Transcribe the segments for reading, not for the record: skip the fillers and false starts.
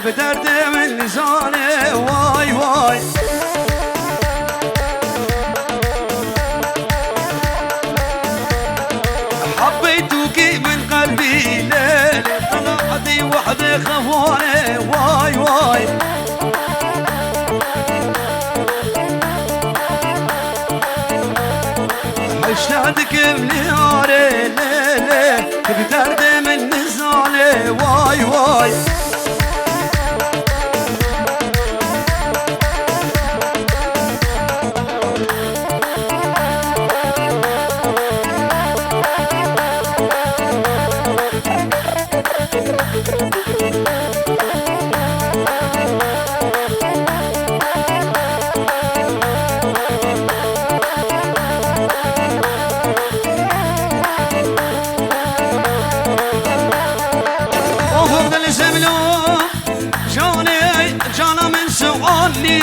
بدرد من لساني واي واي حبيتوكي من قلبي ليل طلعتي وحدي خفوني واي واي اشتهدك بنهاري ليلي بدرد من لساني واي واي جانا من سؤالي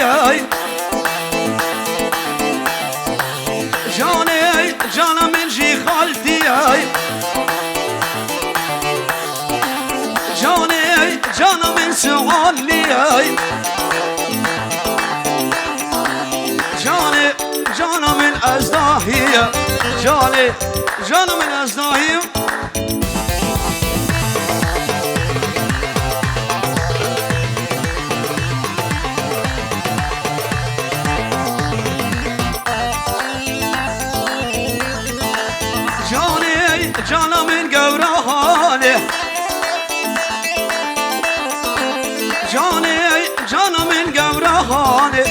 جانا من جي خالتي جانا من سؤالي جانا من أزداهية جانا من أزداهية جانا من قورهاني جانا من قورهاني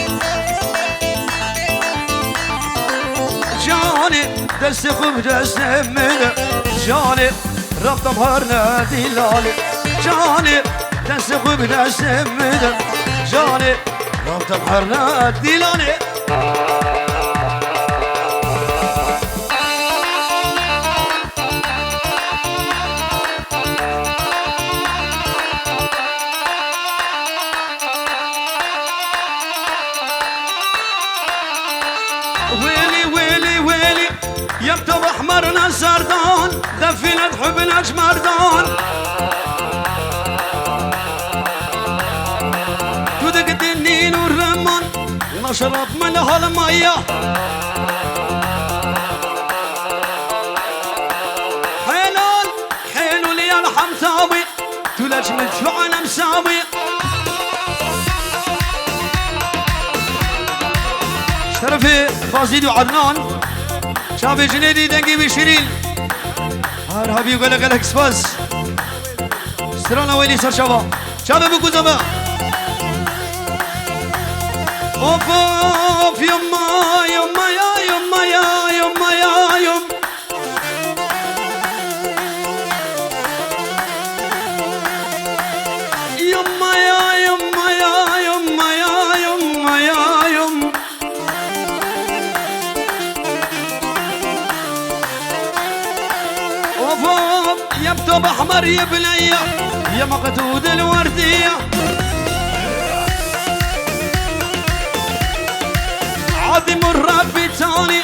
جاني دست خوب دست من جاني ربط بهرنا دلالي جاني دست خوب دست من جاني ربط بهرنا دلالي يكتب احمرنا سردان دفينة حبنا جمردان تدقت النين والرمان نشرب من هالمية حيلول يا الحمثاوي تلج من شعنا مساوي اشترفي فازيد وعدنان شابي جنيدي دنقي بشيرين هارهابي يقول لك الاكسباس سترانا ويلي صار شابا شابي بكو زبا اوف اوف يما يما يا يما يا يما يا يم يما يا يما يا يما يا يما يا يم يبتب احمر يا بنيه يا مقتود الورديه عظيم الرب تاني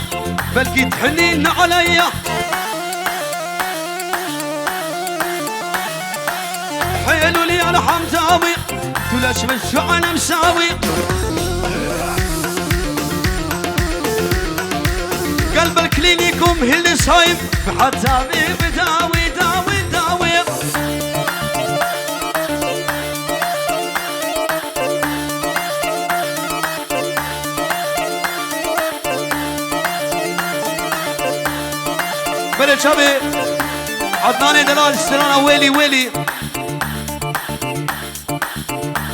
بلقي تحنين عليا حيلوا لي الحمتاوي تلاش من شعنا مساوي قلب الكلينيكوم هل صايم حتى بداوي داوي داوي بلد شابي عدنان دلال سترانا ويلي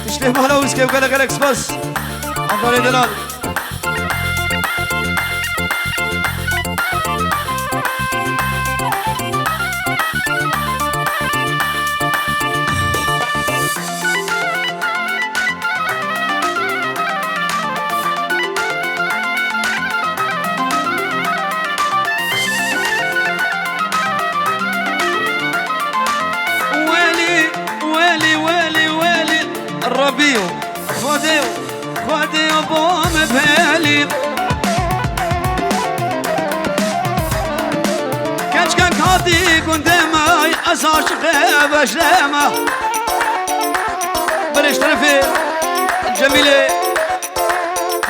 تشليه مهلوز كيف قالك الاكس بس عدنان دلال ربيو خديو بوم بهالي كاش كان كاتي كنت ماي أساش خيب أشلامة برشت جميلة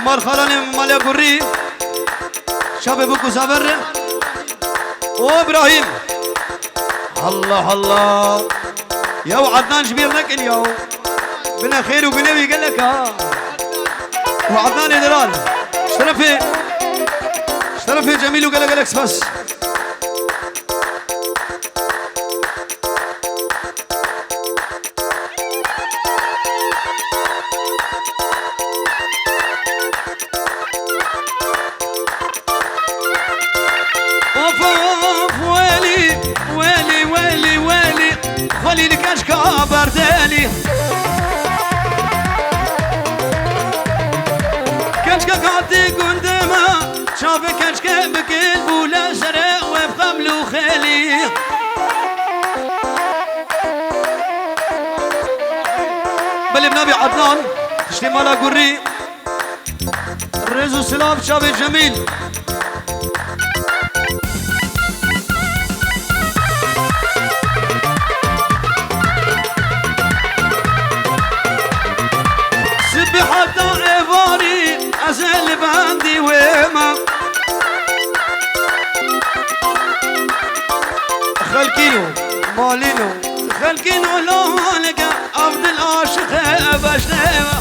مرخلان مالي قري شاب بوكو سافر وابراهيم الله الله يا عدنان جبير لك اليوم بنا خير وبنبي قال لك ها وعدنان ادرال اشترفي جميل وقال لك بس ويلي الكشكا بردالي كشكا قاعدي قدامها شاف كشكا بكلب ولا زرع وبخمل وخالي بل بنبي عدنان تشتي مالا قري الرزو سلام شاف جميل حتى عباري أزل باندي وما خلكينو مالينو خلكينو لو لقى عبد العاشق بشنيمة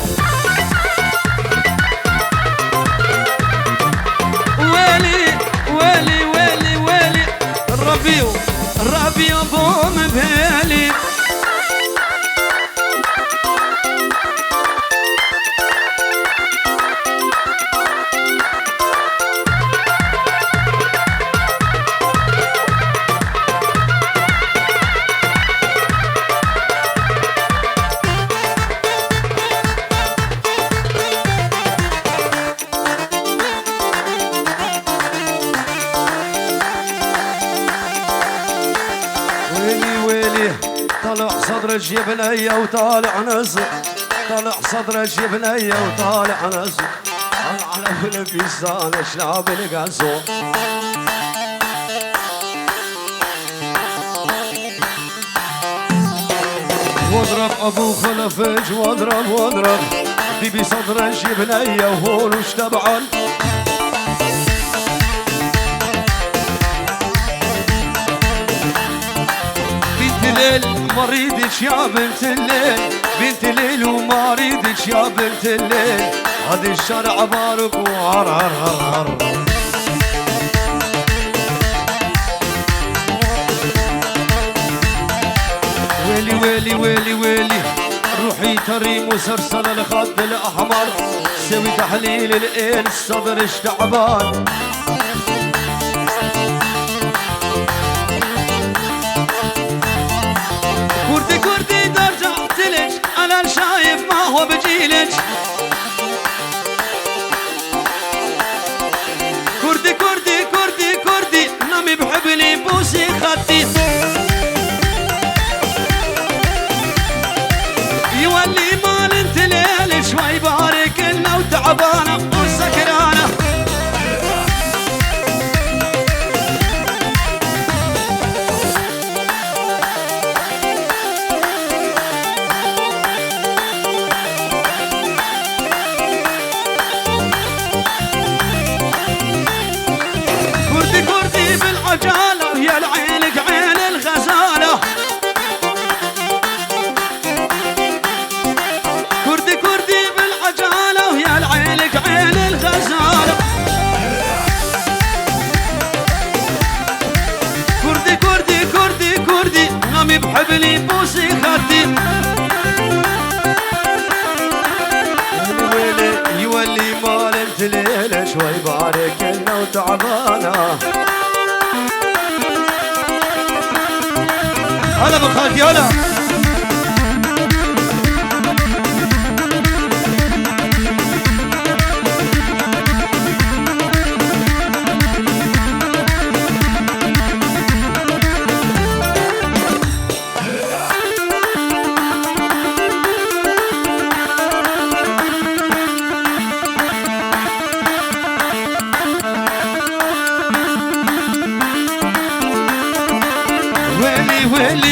ويلي ربي أبو مبهلي طلع صدر الجبنية وطالع نزل طلع صدر الجبنية وطالع نزل على فلبيستان شلاب القزو واضرب ابو خلفج واضرب بيبي صدر الجبنية وهون وش تبعن ما ريدش يا بنت الليل بنت الليل وما ريدش يا بنت الليل هذا الشارع بارك وهر هر هر هر ويلي روحي تريم وسرسل الخد الأحمر سوي تحليل الإيل الصدر اشتعبان كردي درجعت لك أنا شايف ما هو بجيلك كردي نمي بحبني بوسي خدي يولي مال انت ليل شوي بارك لنا وتعبانة وسكرانة كردي بالعجالة ويا العينك عين الغزالة كردي بالعجالة ويا العينك عين الغزالة كردي نامي بحبلي بوسي خدي يولي مال انت ليلة شوي بارك لنا وتعبانة هلا بخالتي هلا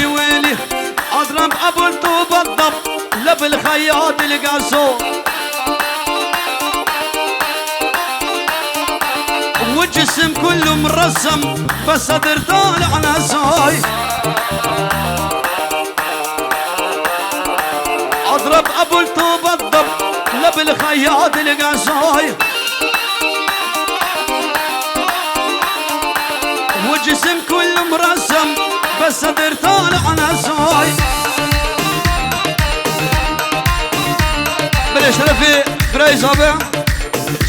ويلي اضرب ابو الطوب الضب لب الخياط القاسو والجسم كله مرسم بس صدر طالع نساي. اضرب ابو الطوب الضب لا بالخياط القصاي. والجسم كله مرسم بس صدر طالع نساي. بلش رفي براي صابع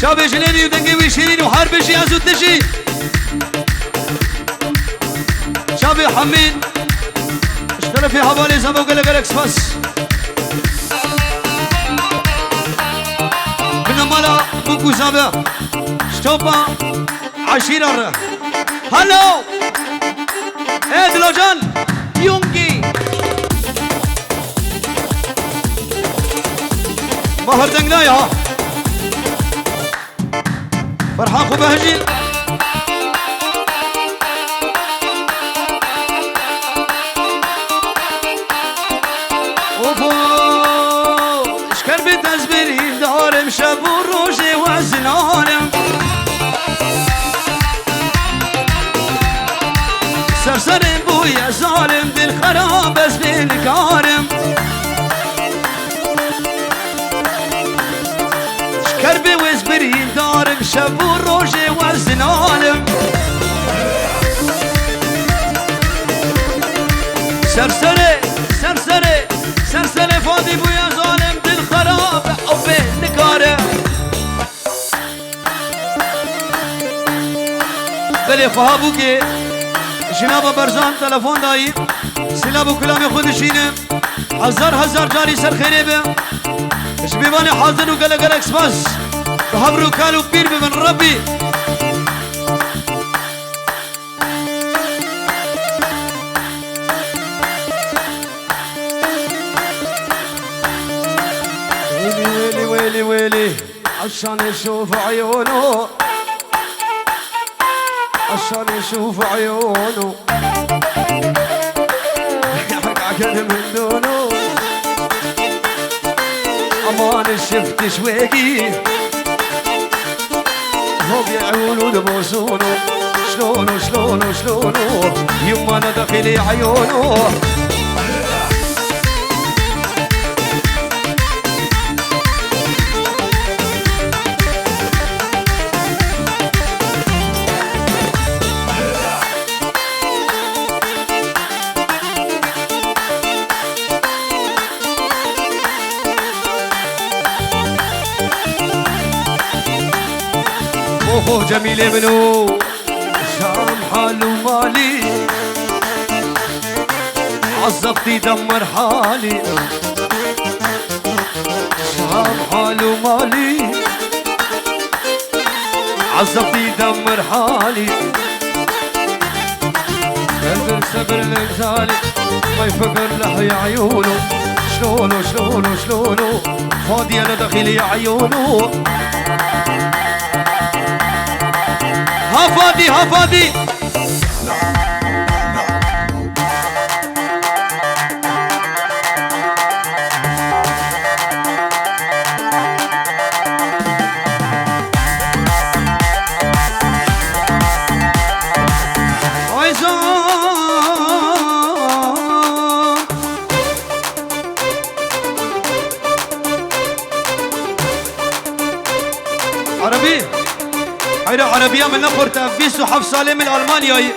شابي جليني ودنقي ويشيرين وحرب شي ازود تجي. شابي حميد اشترى في حوالي زبو قلق الاكس بس من مالا بوكو زابع شتوبا عشيرة. هلو ايه دلوجان يونجي مهر دنقناي ها فرحان خو بهجين. اوفو اشكر بتزبيري دارم شب وروجي وزنارم سرسرم بويا ظالم بالخراب بس بالكارم. كربي وزبرين دارم شب وروجي وزنالم سرسري سرسري سرسري فاضي بويا ظالم بالخراب او بالنكارم. بلي فهابوكي جناب برزان تلفون داي سلابو كلامي خودشينه هزار جاري سر خيري به شبيباني حاضر وقلق الاكس بس بحبرو كالو بير بمن ربي. ويلي ويلي ويلي ويلي عشان يشوف عيونه عشان يشوف عيونه يحق من دونه امان شفت شويقي هو بعيونه دبوسونه شلونه يما انا داخلي عيونه. اوه جميل ابنو شام حاله مالي عصبتي دمر حالي شام حاله مالي عصبتي دمر حالي. قلب الصبر الانساني ما يفكر له يا عيونه شلونه فاضي انا داخلي عيونه. ها فادي عربي هيدا عربية من نقر تنفيس وحف سالم الألمانيا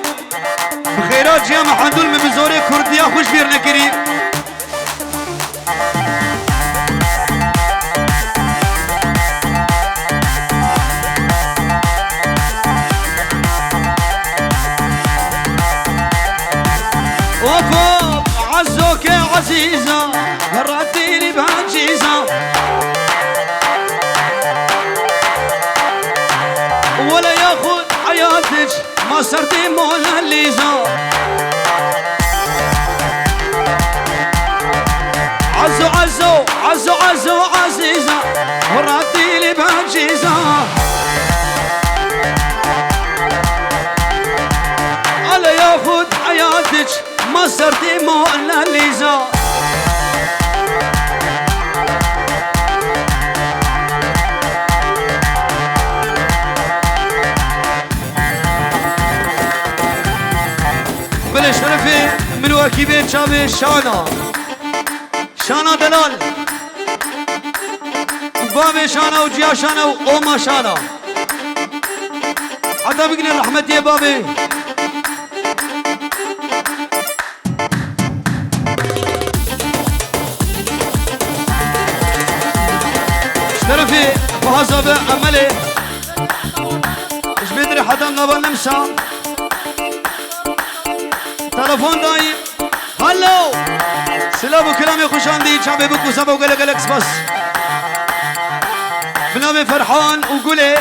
بخيرات جيا محندول من بزوري كردية خوش بير نكري. وفوق عزوك يا عزيزة غرتيني بهالجيزة ولا ياخد حياتك ما صرتي موناليزا. عزو عزيزة وراتيلي بهالجيزة ولا ياخد حياتك ما صرتي موناليزا. من وكيبين شابي شانا شانا دلال بابي شانا وجيا شانا وأوما شانا حتى بقنا الأحمد يا بابي اشترفي فهذا أملي ايش بدري حدا نبغى نمشى تلفون دايم هلو سلام وكلامي خوش عندي شعبي بكو سبا وقلق لكس بس بنامي فرحان وقولي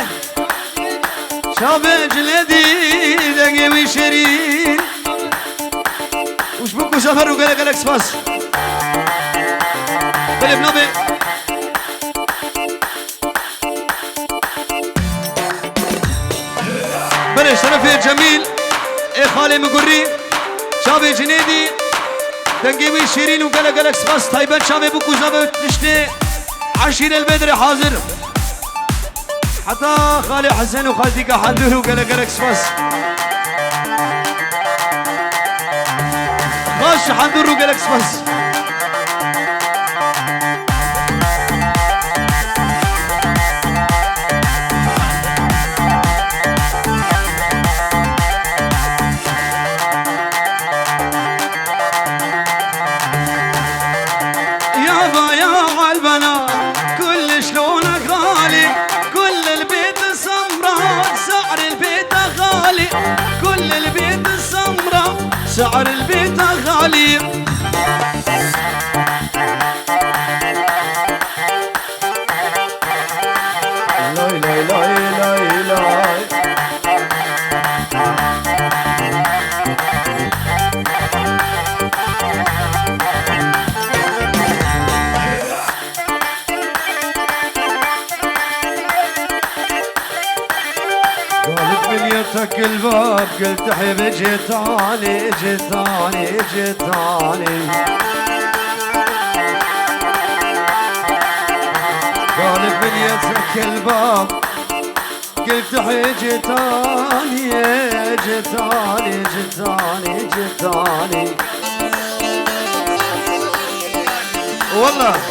شعبي جلدي دقي وشيرين وش بكو سفر وقلق لكس بس بلي بنامي بلي شرفي جميل اي خالي مقري شعبي جنيدي دنقيوي شيرين وقلق لكس بس طيبات شعبي بكو زبا تشتي عشير البدر حاضر حتى خالي حسن وخالتي حندور وقلق لكس بس خاش حندور وقلق بس سعر البيت غالي لاي لاي لاي لاي لاي قالت من يتك الباب قلت حبيبي جيتاني جيتاني جيتاني قالت من يتك الباب قلت حبيبي جيتاني جيتاني جيتاني جيتاني والله